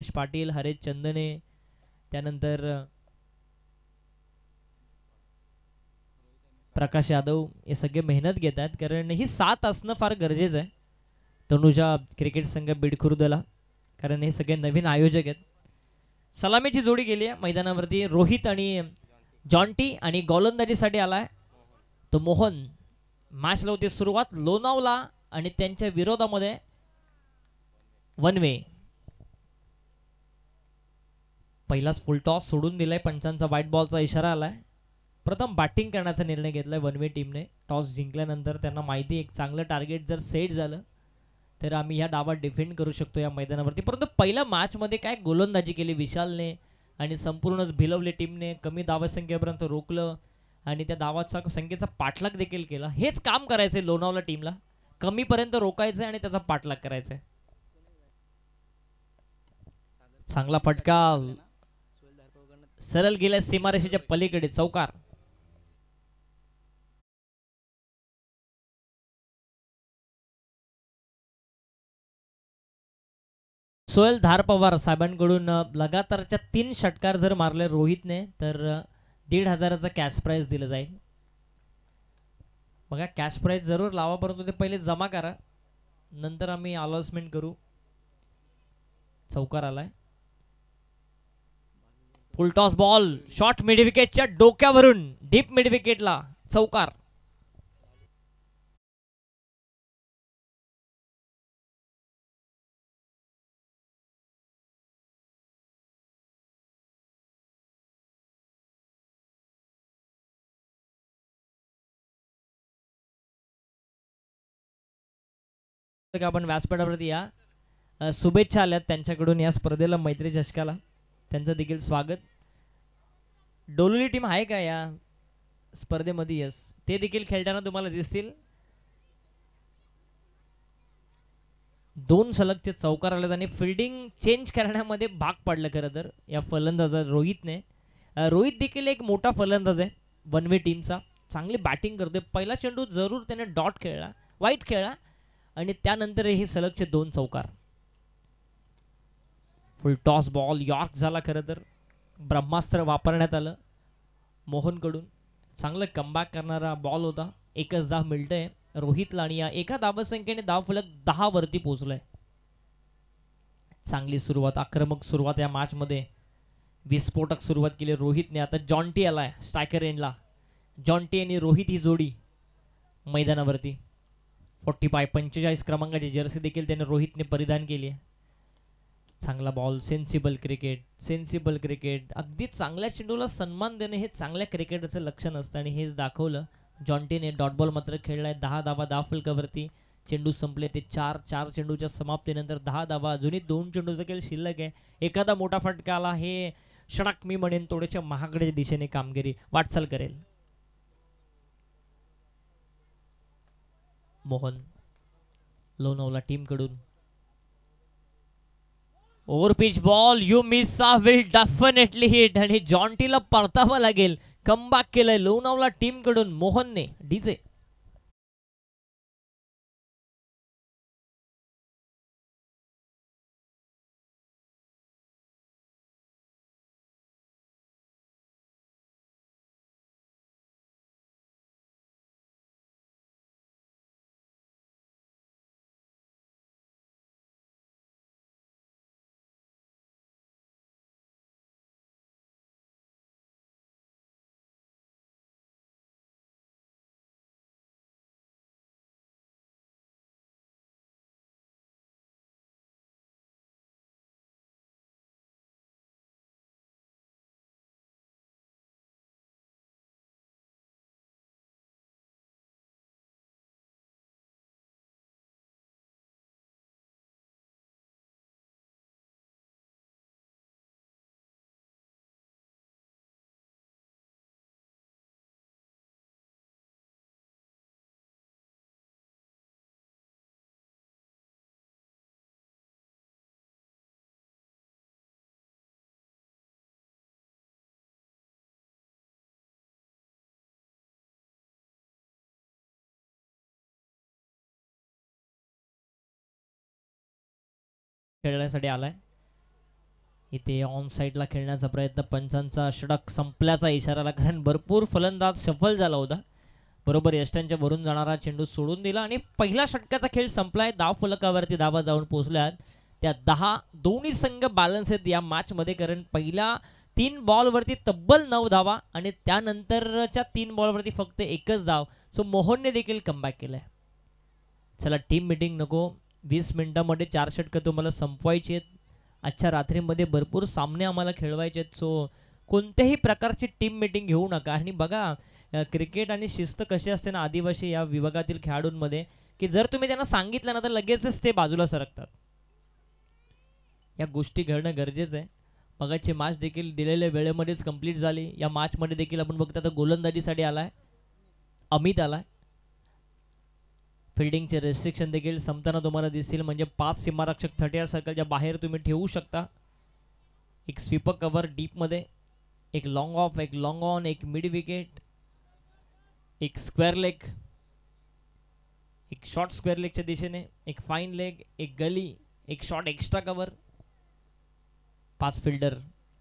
पाटील, हरेश चंदने, त्यानंतर प्रकाश यादव हे सगळे मेहनत घेत आहेत, कारण ही साथ असणं फार गरजेचं आहे तनुजा क्रिकेट संघ बीड खुर्दला, कारण हे सगळे नवीन आयोजक आहेत. सलामीची जोडी गेली आहे मैदानावरती, रोहित आणि जॉन्टी, आणि गोलंदाजीसाठी आलाय तो मोहन. मॅच लावते सुरुवात लोणावला आणि त्यांच्या विरोधामध्ये वन वे. पहिलाच फुल टॉस सोडून दिलाय, पंचांचा व्हाईट बॉलचा इशारा आलाय. प्रथम बॅटिंग करण्याचा निर्णय घेतलाय वन वे टीमने. टॉस जिंकल्यानंतर त्यांना माहिती एक चांगलं टार्गेट जर सेट झालं तर आम्ही ह्या डावात डिफेंड करू शकतो या मैदानावरती. परंतु पहिल्या मॅचमध्ये काय गोलंदाजी केली विशालने आणि संपूर्णच भिलवले टीमने, कमी धावसंख्येपर्यंत रोखलं आणि त्या धावाचा संख्येचा पाठलाग देखील केला. हेच काम करायचंय लोणावला टीमला, कमीपर्यंत रोखायचंय आणि त्याचा पाठलाग करायचा. चांगला फटका सरळ गेल्या सीमारेषेच्या पलीकडे, चौकार. सोहेल धार पवार साहेबांकडून लगातारच्या 3 षटकार जर मारले रोहितने तर 1,500चा कॅश प्राइज दिलं जाईल. बघा कॅश प्राइज जरूर लावा, परंतु ते पहिले जमा करा, नंतर आम्ही अनाउन्समेंट करू. चौकार आलाय. Full toss ball, short mid विकेटच्या डोक्यावरून डीप मिड विकेटला, चौकार. आपण व्यासपीठावरती या. शुभेच्छा आल्यात त्यांच्याकडून या स्पर्धेला, मैत्री चषकाला, त्यांचं देखील स्वागत. डोलोली टीम आहे का या स्पर्धेमध्ये? यस, ते देखील खेळताना तुम्हाला दिसतील. 2 सलगचे चौकार आलेत आणि फिल्डिंग चेंज करण्यामध्ये भाग पडलं खरं तर या फलंदाज रोहितने. रोहित देखील एक मोठा फलंदाज आहे वन वे टीमचा, चांगली बॅटिंग करतोय. पहिला चेंडू जरूर त्याने डॉट खेळला, वाईट खेळला, आणि त्यानंतर हे सलगचे 2 चौकार. फुल टॉस बॉल यॉर्क झाला, खरं तर ब्रह्मास्त्र वापरण्यात आलं मोहनकडून. चांगलं कमबॅक करणारा बॉल होता. एकच धाव मिळतंय रोहितला आणि या एका धावसंख्येने धावफलक 10 वरती पोहोचलाय. चांगली सुरुवात, आक्रमक सुरुवात या मॅचमध्ये, विस्फोटक सुरुवात केली रोहितने. आता जॉन्टी आलाय स्ट्रायकर एंडला. जॉन्टी आणि रोहित ही जोडी मैदानावरती. 45 क्रमांकाची जर्सी देखील त्याने रोहितने परिधान केली आहे. चांगला ball, sensible cricket, sensible cricket. अगदी चांगल्या चेंडूला सन्मान देणे हे चांगल्या क्रिकेटचं लक्षण असतं आणि हेच दाखवलं जॉन्टीने. डॉट बॉल मात्र खेळलाय. 10 धावा फलकावरती. चेंडू संपले ते 4 चेंडूच्या समाप्तीनंतर 10 धावा. अजूनही 2 चेंडूचं खेळ शिल्लक आहे. एखादा मोठा फटका आला हे षटक मी म्हणेन थोड्याशा महागड्या दिशेने कामगिरी वाटचाल करेल. मोहन लोणावला टीमकडून. Over pitch ball, you miss will definitely hit, आणि जॉन्टीला परतावं लागेल. कमबॅक केलंय लोणावला टीमकडून मोहनने. डीजे खेळण्यासाठी आलाय. इथे ऑन साईडला खेळण्याचा प्रयत्न, पंचांचा षटक संपल्याचा इशारा, कारण भरपूर फलंदाज सफल झाला होता. बरोबर यष्टांच्या भरून जाणारा चेंडू सोडून दिला आणि पहिल्या षटकाचा खेळ संपलाय. धाव फलकावरती धावा जाऊन पोहोचल्यात. त्या 10 दोन्ही संघ बॅलन्स आहेत या मॅचमध्ये, कारण पहिल्या 3 बॉलवरती तब्बल 9 धावा आणि त्यानंतरच्या 3 बॉलवरती फक्त एकच धाव. सो मोहनने देखील कमबॅक केलाय. चला, टीम मीटिंग नको, 20 मिनिटांमध्ये 4 षटकं तुम्हाला संपवायची आहेत. आजच्या रात्रीमध्ये भरपूर सामने आम्हाला खेळवायचे आहेत. सो कोणत्याही प्रकारची टीम मीटिंग घेऊ नका. आणि बघा, क्रिकेट आणि शिस्त कशी असते ना आदिवासी या विभागातील खेळाडूंमध्ये, की जर तुम्ही त्यांना सांगितलं ना तर लगेचच ते बाजूला सरकतात. या गोष्टी घडणं गरजेचं आहे. मगाची मॅच देखील दिलेल्या वेळेमध्येच कंप्लीट झाली. या मॅचमध्ये देखील आपण बघता तर गोलंदाजीसाठी आलाय अमित, आलाय. फिल्डिंगचे रेस्ट्रिक्शन देखील संपताना तुम्हाला दिसतील, म्हणजे 5 सीमारक्षक 30 सर्कलच्या बाहेर तुम्ही ठेवू शकता. एक स्वीपर कव्हर डीपमध्ये, एक लॉंग ऑफ, एक लॉंग ऑन, एक मिड विकेट, एक स्क्वेअर लेग, एक शॉर्ट स्क्वेअर लेगच्या दिशेने, एक फाईन लेग, एक गली, एक शॉर्ट एक्स्ट्रा कव्हर. 5 फिल्डर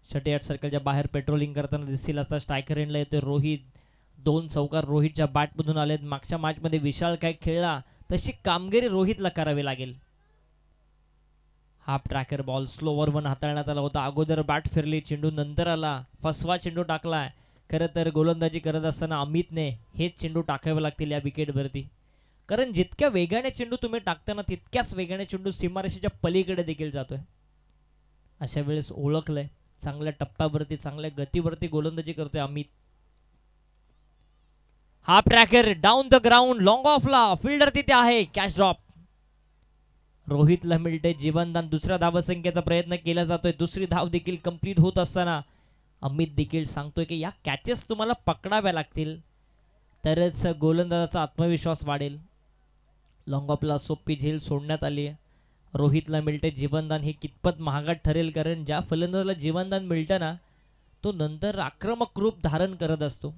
38 सर्कलच्या बाहेर पेट्रोलिंग करताना दिसतील. असता स्ट्रायकर एंडला येतोय रोहित. 2 चौकार रोहितच्या बॅटमधून आलेत. मागच्या मॅचमध्ये विशाल काय खेळला तशी कामगिरी रोहितला करावी लागेल. Half tracker ball slower one हाताळण्यात आला होता. अगोदर बॅट फिरली, चेंडू नंतर आला, फसवा चेंडू टाकलाय. खरं तर गोलंदाजी करत असताना अमितने हेच चेंडू टाकावे लागतील या विकेटवरती, कारण जितक्या वेगाने चेंडू तुम्ही टाकताना तितक्याच वेगाने चेंडू सीमारेषेच्या पलीकडे देखील जातोय. अशा वेळेस ओळखलंय, चांगल्या टप्प्यावरती चांगल्या गतीवरती गोलंदाजी करतोय Amit. Half tracker down the ground, long ऑफला, फिल्डर तिथे आहे, कॅच ड्रॉप. रोहितला मिळते जीवनदान. दुसऱ्या धावसंख्येचा प्रयत्न केला जातोय. दुसरी धाव देखील कंप्लीट होत असताना अमित देखील सांगतोय की या कॅचेस तुम्हाला पकडाव्या लागतील, तरच गोलंदाजाचा आत्मविश्वास वाढेल. लॉंग ऑफला सोपी झेल सोडण्यात आली आहे. रोहितला मिळते जीवनदान. हे कितपत महागात ठरेल, कारण ज्या फलंदाजाला जीवनदान मिळतं ना तो नंतर आक्रमक रूप धारण करत असतो.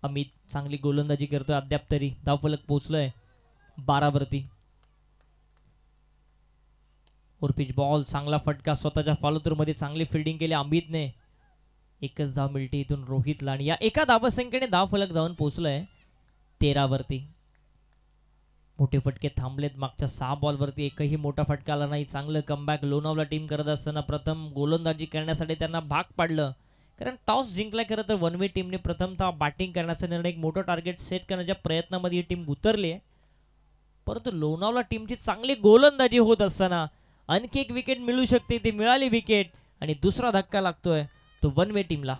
अमित चांगली गोलंदाजी करतोय अद्याप तरी. धावफलक पोहोचलोय 12 वरती. पिच बॉल, चांगला फटका, स्वतःच्या फॉलोथ्रूमध्ये चांगली फिल्डिंग केली अमितने. एकच धाव मिळते इथून रोहितला आणि या एका धावसंख्येने धावफलक जाऊन पोहोचलोय 13 वरती. मोठे फटके थांबलेत. मागच्या 6 बॉलवरती एकही मोठा फटका आला नाही. चांगलं कमबॅक लोणावळा टीम करत असताना प्रथम गोलंदाजी करण्यासाठी त्यांना भाग पाडलं, कारण टॉस जिंकला. खरं तर वन वे टीमने प्रथमतः बॅटिंग करण्याचा निर्णय, एक मोठं टार्गेट सेट करण्याच्या प्रयत्नामध्ये ही टीम उतरली आहे. परंतु लोणावळा टीमची चांगली गोलंदाजी होत असताना आणखी एक विकेट मिळू शकते, ती मिळाली विकेट आणि दुसरा धक्का लागतोय तो वन वे टीमला.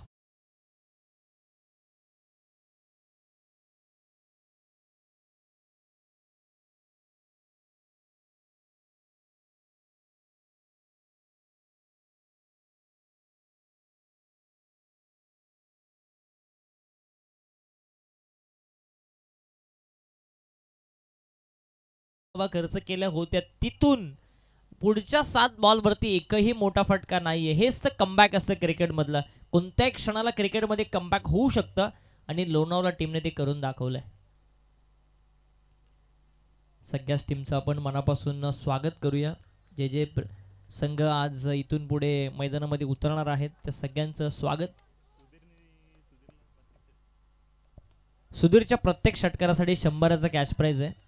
खर्च केल्या होत्या तिथून पुढच्या 7 बॉलवरती एकही मोठा फटका नाहीये. हेच तर कमबॅक असतं क्रिकेटमधलं. कोणत्याही क्षणाला क्रिकेटमध्ये कमबॅक होऊ शकतं आणि लोणावळा टीमने ते करून दाखवलंय. सगळ्याच टीमचं आपण मनापासून स्वागत करूया. जे जे संघ आज इथून पुढे मैदानामध्ये उतरणार आहेत त्या सगळ्यांचं स्वागत. सुधीरच्या प्रत्येक षटकारासाठी 100चा कॅश प्राइज आहे.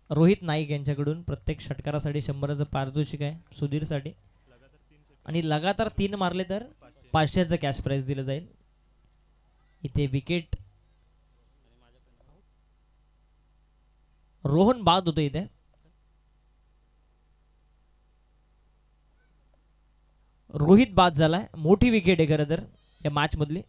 रोहित नाईक यांच्याकडून प्रत्येक षटकारासाठी 100चं पारितोषिक आहे सुधीरसाठी, आणि लगातार 3 मारले तर 500चं कॅश प्राइज दिलं जाईल. इथे विकेट रोहन बाद होतो. इथे रोहित बाद झालाय. मोठी विकेट आहे खरं तर या मॅच मधली.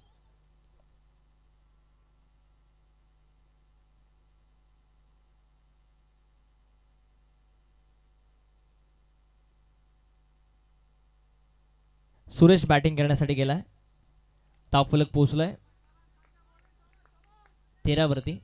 सुरेश बॅटिंग करण्यासाठी गेलाय. धावफलक पोहोचलाय 13 वरती.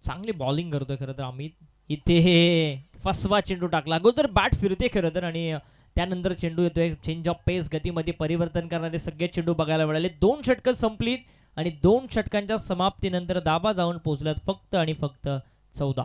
चांगली बॉलिंग करतोय खरं तर अमित. इथे फसवा चेंडू टाकला. अगोदर बॅट फिरते खरं तर आणि त्यानंतर चेंडू येतोय. चेंज ऑफ पेस, गतीमध्ये परिवर्तन करणारे सगळे चेंडू बघायला मिळाले. 2 षटकं संपलीत आणि 2 षटकांच्या समाप्तीनंतर धावा जाऊन पोहोचल्यात फक्त आणि फक्त 14.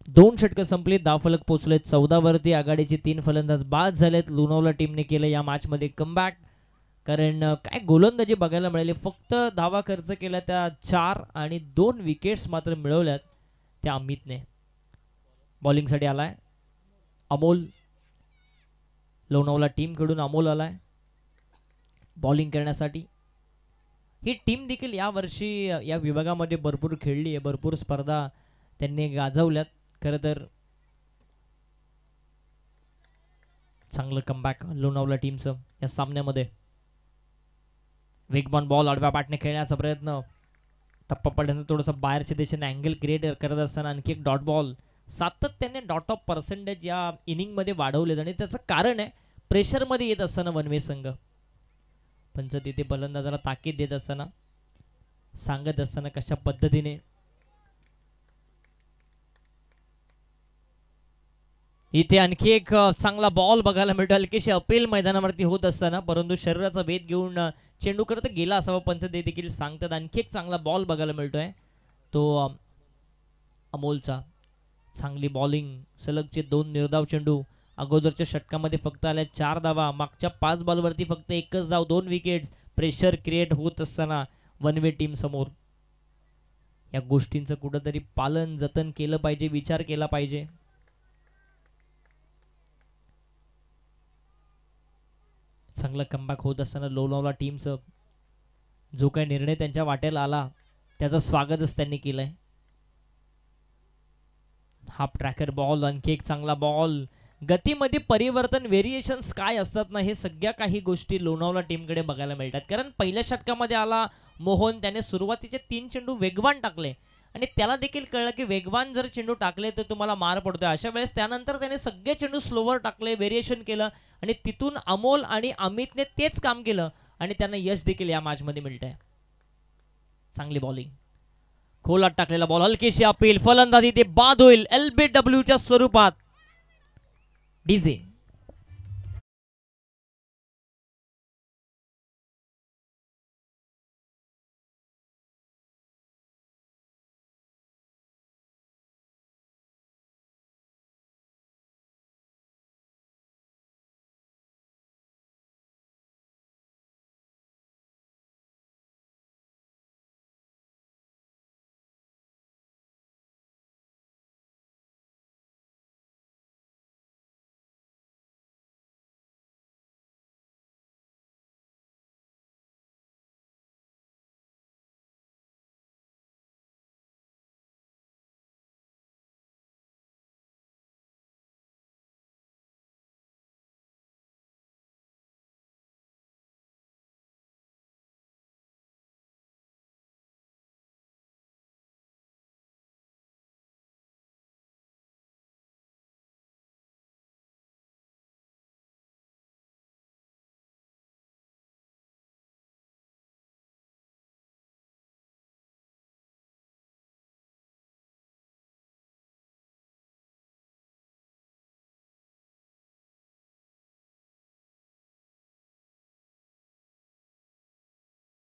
2 षटकं संपली, धावफलक पोहोचले 14 वरती. आघाडीचे 3 फलंदाज बाद झालेत. लोणावळा टीमने केलं या मॅचमध्ये कमबॅक. कारण काय गोलंदाजी बघायला मिळाली. फक्त धावा खर्च केल्या त्या 4 आणि 2 विकेट्स मात्र मिळवल्यात त्या अमितने. बॉलिंगसाठी आलाय अमोल. लोणावळा टीमकडून अमोल आलाय बॉलिंग करण्यासाठी. ही टीम देखील या वर्षी या विभागामध्ये भरपूर खेळली आहे, भरपूर स्पर्धा त्यांनी गाजवल्यात. खरं तर चांगलं कमबॅक लोणावळा टीमचं या सामन्यामध्ये. वेगवान बॉल आडव्या बॅटने खेळण्याचा प्रयत्न, टप्पा पडल्यानंतर थोडंसं बाहेरच्या दिशेने अँगल क्रिएट करत असताना आणखी एक डॉट बॉल. सातत्याने डॉट ऑफ पर्सेंटेज या इनिंगमध्ये वाढवलेत आणि त्याचं कारण आहे प्रेशरमध्ये येत असताना वनवे संघ. पंच तिथे फलंदाजाला ताकीद देत असताना, सांगत असताना कशा पद्धतीने इथे आणखी एक चांगला बॉल बघायला मिळतो. हलकीशी अपील मैदानावरती होत असताना, परंतु शरीराचा भेद घेऊन चेंडू करत गेला असावा पंच ते देखील सांगतात. आणखी एक चांगला बॉल बघायला मिळतोय तो अमोलचा. चांगली बॉलिंग, सलगचे 2 निर्धाव चेंडू. अगोदरच्या षटकामध्ये फक्त आल्या 4 धावा, मागच्या 5 बॉलवरती फक्त 1च धाव, 2 विकेट्स. प्रेशर क्रिएट होत असताना वनवे टीम समोर. या गोष्टींचं कुठंतरी पालन जतन केलं पाहिजे, विचार केला पाहिजे. चांगला कमबॅक होत असताना लोणावळा टीमचं जो काही निर्णय त्यांच्या वाट्याला आला त्याचं स्वागतच त्यांनी केलंय. हाफ ट्रॅकर बॉल, आणखी एक चांगला बॉल. गतीमध्ये परिवर्तन, व्हेरिएशन्स काय असतात ना, हे सगळ्या काही गोष्टी लोणावळा टीमकडे बघायला मिळतात. कारण पहिल्या षटकामध्ये आला मोहन, त्याने सुरुवातीचे 3 चेंडू वेगवान टाकले आणि त्याला देखील कळलं की वेगवान जर चेंडू टाकले तर तुम्हाला मार पडतोय. अशा वेळेस त्यानंतर त्याने सगळे चेंडू स्लोवर टाकले, व्हेरिएशन केलं आणि तिथून अमोल आणि अमितने तेच काम केलं आणि त्यांना यश देखील या मॅचमध्ये मिळतंय. चांगली बॉलिंग, खोलात टाकलेला बॉल, हलकीशी अपील, फलंदाजी ते बाद होईल LBWच्या स्वरूपात. डीजे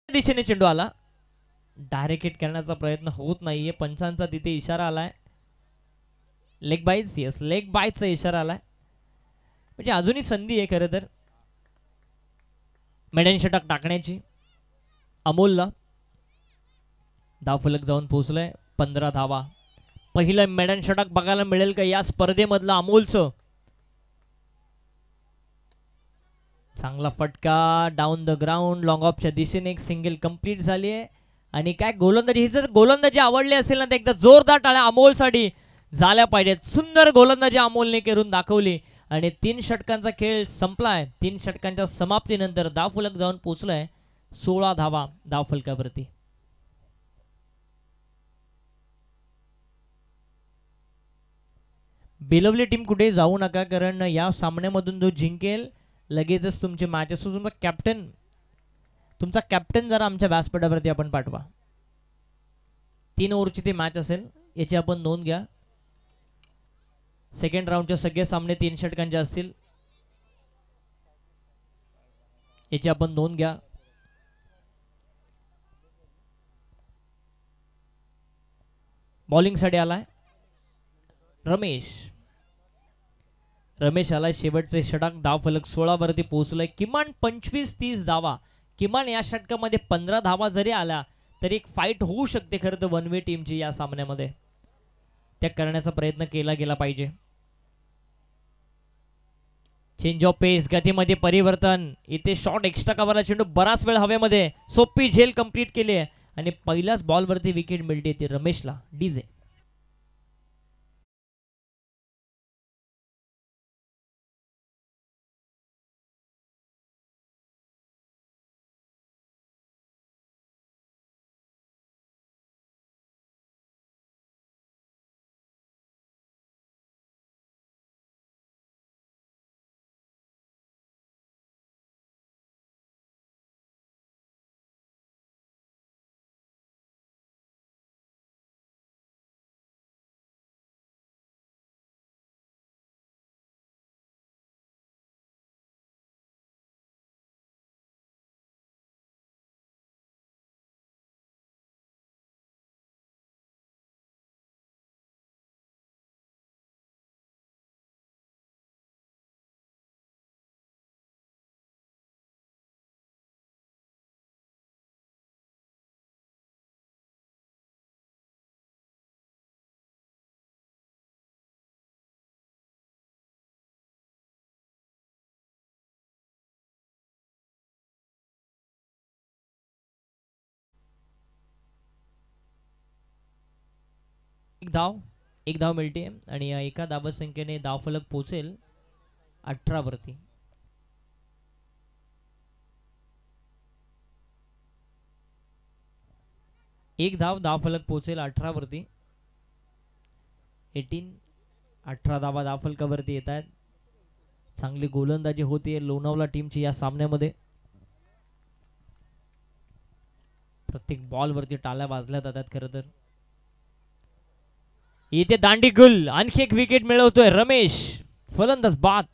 दिशेने चेंडू आला, डायरेक्ट हिट करण्याचा प्रयत्न होत नाहीये. पंचांचा तिथे इशारा आलाय, लेग बाईज. येस, लेग बाईजचा इशारा आलाय. म्हणजे अजूनही संधी आहे खरं तर मेडन षटक टाकण्याची. अमोलला धावफलक जाऊन पोहोचलाय 15 धावा. पहिलं मेडन षटक बघायला मिळेल का या स्पर्धेमधलं अमोलचं. चांगला फटका डाऊन द ग्राउंड, लॉंग ऑफच्या दिशेने एक सिंगल कंप्लीट झाली आहे. आणि काय गोलंदाजी, ही जर गोलंदाजी आवडली असेल ना तर एकदा जोरदार टाळ्या अमोलसाठी झाल्या पाहिजेत. सुंदर गोलंदाजी अमोलने करून दाखवली आणि 3 षटकांचा खेळ संपलाय. 3 षटकांच्या समाप्तीनंतर धावफलक जाऊन पोहोचलाय 16 धावा धावफलकावरती. बेलवली टीम कुठे जाऊ नका, कारण या सामन्यामधून जो जिंकेल लगेचच तुमची मॅच असतो. तुमचा कॅप्टन जरा आमच्या व्यासपीठावरती आपण पाठवा. 3 ओव्हरची ती मॅच असेल, याची आपण नोंद घ्या. सेकंड राऊंडचे सगळे सामने 3 षटकांचे असतील, याची आपण नोंद घ्या. बॉलिंगसाठी आलाय रमेश रमेश आला शेवटचे षटक. धावफलक 16 वरती पोहोचलोय. किमान 25-30 धावा, किमान या षटकामध्ये 15 धावा जरी आल्या तरी एक फाईट होऊ शकते खरं तर वन वे टीमची या सामन्यामध्ये. त्या करण्याचा प्रयत्न केला गेला पाहिजे. चेंज ऑफ पेस, गतीमध्ये परिवर्तन. इथे शॉट एक्स्ट्रा कव्हरला चेंडू बराच वेळ हवेमध्ये, सोपी झेल कंप्लीट केली आहे आणि पहिल्याच बॉलवरती विकेट मिळते ती रमेशला. डीजे एक धाव मिळते आणि या एका धावसंख्येने धावफलक पोहोचेल 18 वरती. एक धावफलक पोहोचेल 18 वरती. 18 धावा धावफलकावरती येत आहेत. चांगली गोलंदाजी होती लोणावळा टीमची या सामन्यामध्ये. प्रत्येक बॉलवरती टाळ्या वाजल्या जातात खरं तर. इथे दांडी गुल आणखी एक विकेट मिळवतोय रमेश, फलंदाज बाद.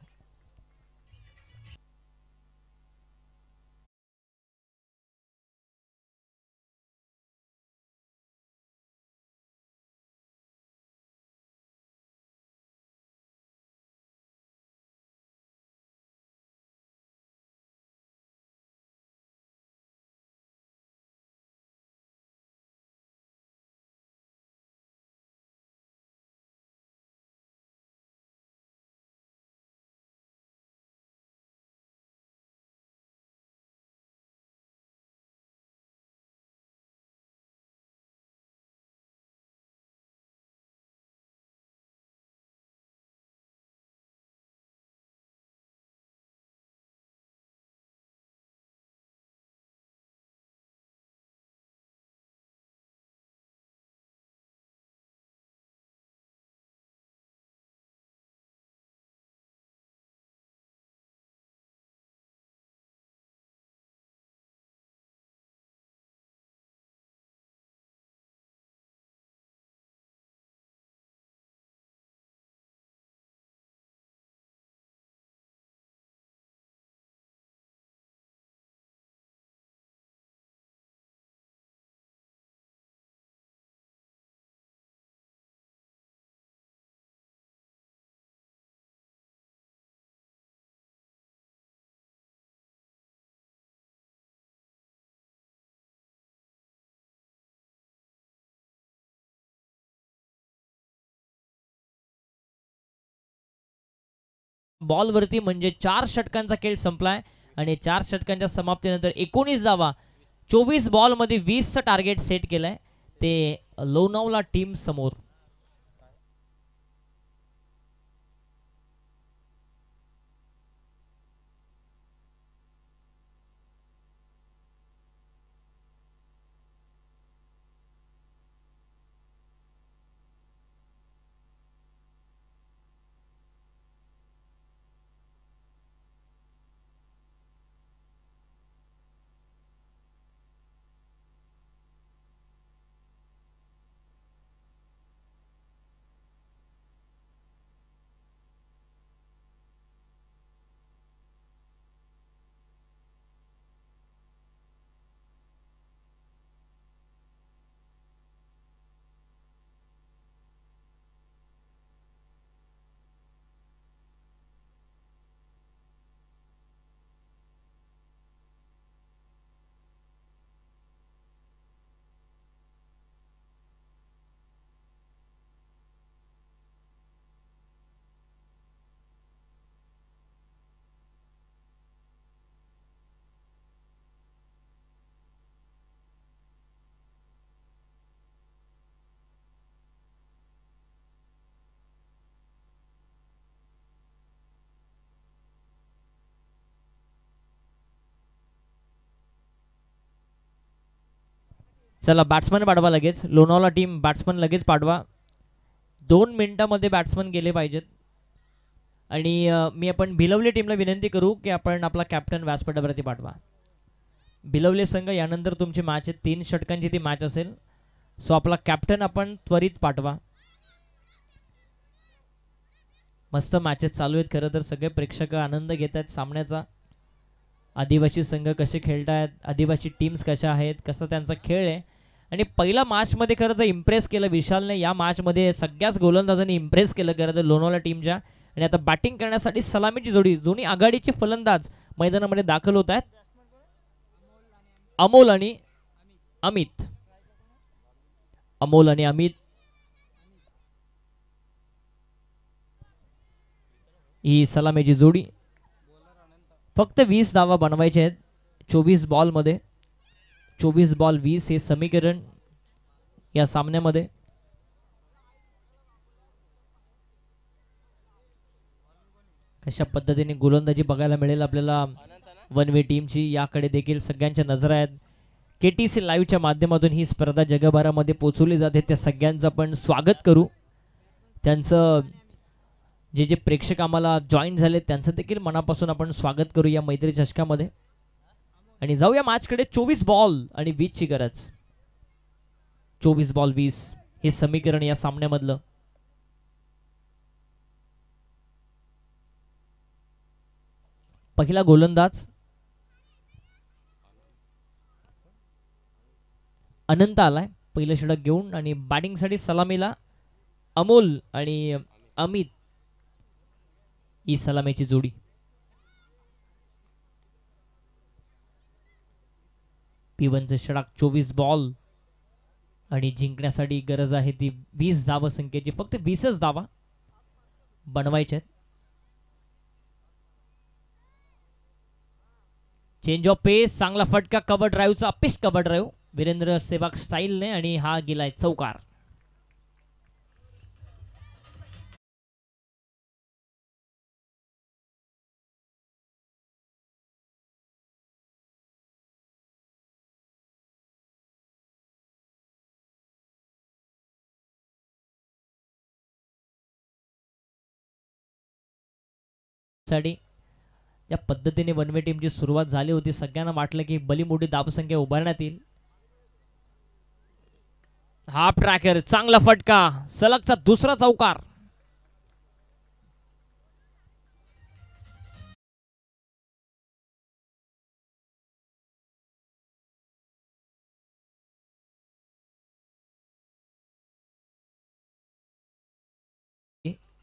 बॉलवरती म्हणजे 4 षटकांचा खेळ संपलाय आणि 4 षटकांच्या समाप्तीनंतर 19 धावा, 24 बॉलमध्ये 20चं टार्गेट सेट केलंय ते लोणावळा टीम समोर. चला बॅट्समन पाठवा लगेच, लोणावळा टीम बॅट्समन लगेच पाठवा. 2 मिनिटामध्ये बॅट्समन गेले पाहिजेत. आणि मी आपण भिलवले टीमला विनंती करू की आपण आपला कॅप्टन व्यासपीठावरती पाठवा. भिलवले संघ यानंतर तुमची मॅच आहे, 3 षटकांची ती मॅच असेल. सो आपला कॅप्टन आपण त्वरित पाठवा. मस्त मॅचेस चालू आहेत खरं तर, सगळे प्रेक्षक आनंद घेत आहेत सामन्याचा. आदिवासी संघ कसे खेळत आहेत, आदिवासी टीम्स कशा आहेत, कसा त्यांचा खेळ आहे. आणि पहिला मॅचमध्ये खरं तर इम्प्रेस केलं विशालने. या मॅचमध्ये सगळ्याच गोलंदाजांनी इम्प्रेस केलं खरं तर लोणावळा टीमच्या. आणि आता बॅटिंग करण्यासाठी सलामीची जोडी, दोन्ही आघाडीचे फलंदाज मैदानामध्ये दाखल होत आहेत. अमोल आणि अमित. अमोल आणि अमित ही सलामीची जोडी. फक्त 20 धावा बनवायचे आहेत 24 बॉलमध्ये. 24 बॉल 20 हे समीकरण या सामन्यामध्ये. कशा पद्धतीने गोलंदाजी बघायला मिळेल आपल्याला वन वे टीमची, याकडे देखील सगळ्यांच्या नजरा आहेत. KTC लाईव्हच्या माध्यमातून ही स्पर्धा जगभरामध्ये पोहोचवली जाते. त्या सगळ्यांचं आपण स्वागत करू. त्यांचं जे जे प्रेक्षक आम्हाला जॉईन झाले त्यांचं देखील मनापासून आपण स्वागत करू या मैत्री चषकामध्ये. आणि जाऊया मॅचकडे. 24 बॉल आणि 20 ची गरज. 24 बॉल 20 हे समीकरण या सामन्यामधलं. पहिला गोलंदाज अनंत आलाय पहिलं षटक घेऊन. आणि बॅटिंगसाठी सलामीला अमोल आणि अमित ही सलामीची जोडी. P1चं षटक. 24 बॉल आणि जिंकण्यासाठी गरज आहे ती 20 धावा संख्येची. फक्त 20च धावा बनवायच्या आहेत. चेंज ऑफ पेस, चांगला फटका, कव्हर ड्राईव्हचा uppish cover drive Virender Sehwag स्टाईलने. आणि हा गेलाय चौकार. साठी या पद्धतीने वनवे टीमची सुरुवात झाली होती. सगळ्यांना वाटलं की भली मोठी धावसंख्या उभारण्यात येईल. हाफ ट्रॅकर, चांगला फटका, सलगचा दुसरा चौकार.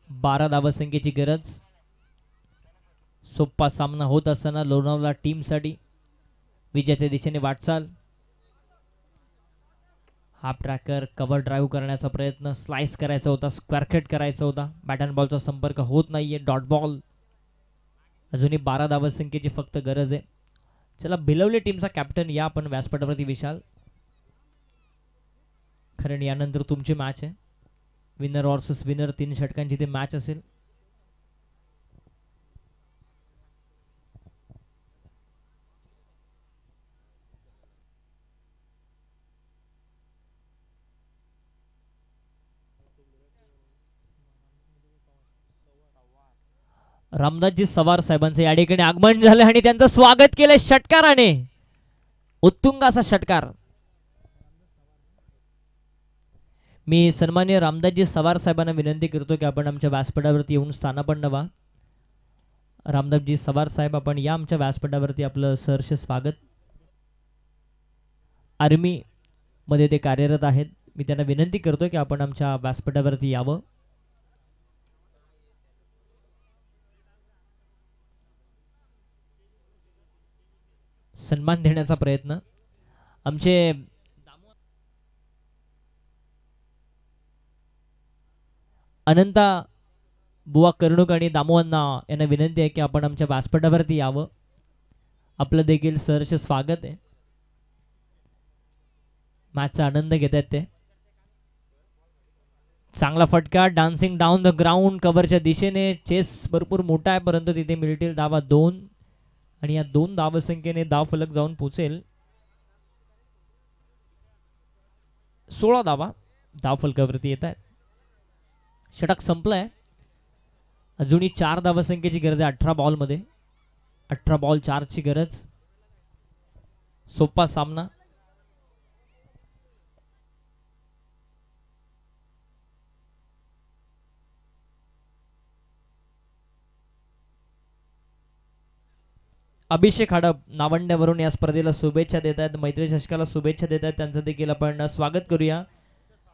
बारा धावसंख्येची गरज. सोप्पा सामना होत असताना लोणावळा टीमसाठी विजयाच्या दिशेने वाटचाल. हाफ ट्रॅकर, कव्हर ड्राईव्ह करण्याचा प्रयत्न, स्लाइस करायचा होता, स्क्वेअर कट करायचा होता. बॅट अँड बॉलचा संपर्क होत नाहीये. Dot ball. अजूनही 12 धावसंख्येची फक्त गरज आहे. चला भिलवले टीमचा कॅप्टन या आपण व्यासपीठावरती विशाल. कारण यानंतर तुमची मॅच आहे. विनर वर्सेस विनर 3 षटकांची ती मॅच असेल. रामदासजी सवार साहेबांचे या ठिकाणी आगमन झाले आणि त्यांचं स्वागत केलं षटकाराने. उत्तुंग असा षटकार. मी सन्माननीय रामदासजी सवार साहेबांना विनंती करतो की आपण आमच्या व्यासपीठावरती येऊन स्थानापन्न व्हा. रामदासजी सवार साहेब, आपण या आमच्या व्यासपीठावरती. आपलं सहर्ष स्वागत. आर्मी मध्ये ते कार्यरत आहेत. मी त्यांना विनंती करतो की आपण आमच्या व्यासपीठावरती यावं. सन्मान देण्याचा प्रयत्न. आमचे अनंता बुवा कर्णुक आणि दामोअण्णा यांना विनंती आहे की आपण आमच्या व्यासपीठावरती यावं. आपलं देखील सहर्ष स्वागत आहे. मॅचचा आनंद घेत आहेत ते. चांगला फटका, डान्सिंग डाऊन द ग्राउंड, कव्हरच्या दिशेने. चेस भरपूर मोठा आहे परंतु तिथे मिळतील धावा 2. आणि या 2 धावसंख्येने धाव फलक जाऊन पोचेल. 16 धावा धाव फलकावरती येत आहेत. षटक संपलंय. अजूनही 4 धावसंख्येची गरज आहे 18 बॉलमध्ये. 18 बॉल 4 ची गरज. सोपा सामना. अभिषेक हडप नावंड्यावरून या स्पर्धेला शुभेच्छा देत आहेत. मैत्री चषकाला शुभेच्छा देत आहेत. त्यांचं देखील आपण स्वागत करूया.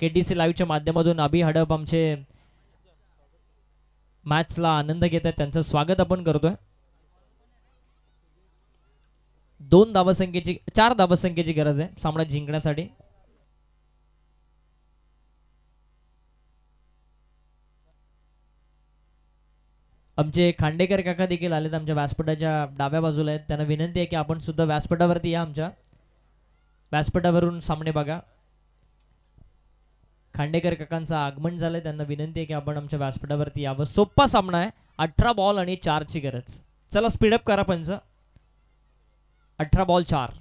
KTC लाईव्हच्या माध्यमातून अभि हडप आमचे मॅचला आनंद घेत आहेत. त्यांचं स्वागत आपण करतोय. 4 धावसंख्येची गरज आहे सामना जिंकण्यासाठी. आमचे खांडेकर काका देखील आलेत आमच्या व्यासपीठाच्या डाव्या बाजूला आहेत. त्यांना विनंती आहे की आपण सुद्धा व्यासपीठावरती या. आमच्या व्यासपीठावरून सामने बघा. खांडेकर काकांचं आगमन झालंय. त्यांना विनंती आहे की आपण आमच्या व्यासपीठावरती यावं. सोपा सामना आहे. 18 बॉल आणि 4 ची गरज. चला स्पीडअप करा पंच. 18 बॉल 4.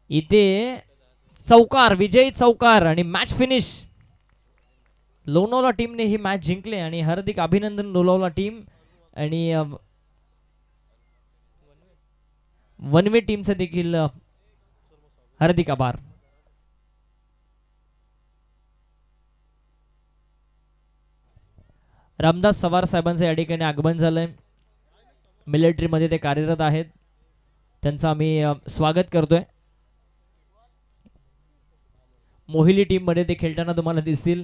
इथे चौकार, विजयी चौकार आणि मॅच फिनिश. लोणावळा टीमने ही मॅच जिंकले आणि हार्दिक अभिनंदन लोणावळा टीम. आणि वनवे टीमचा देखील हार्दिक आभार. रामदास सवार साहेबांचं या ठिकाणी आगमन झालंय. मिलिटरीमध्ये ते कार्यरत आहेत. त्यांचं आम्ही स्वागत करतोय. मोहिली टीम मध्ये ते खेळताना तुम्हाला दिसतील.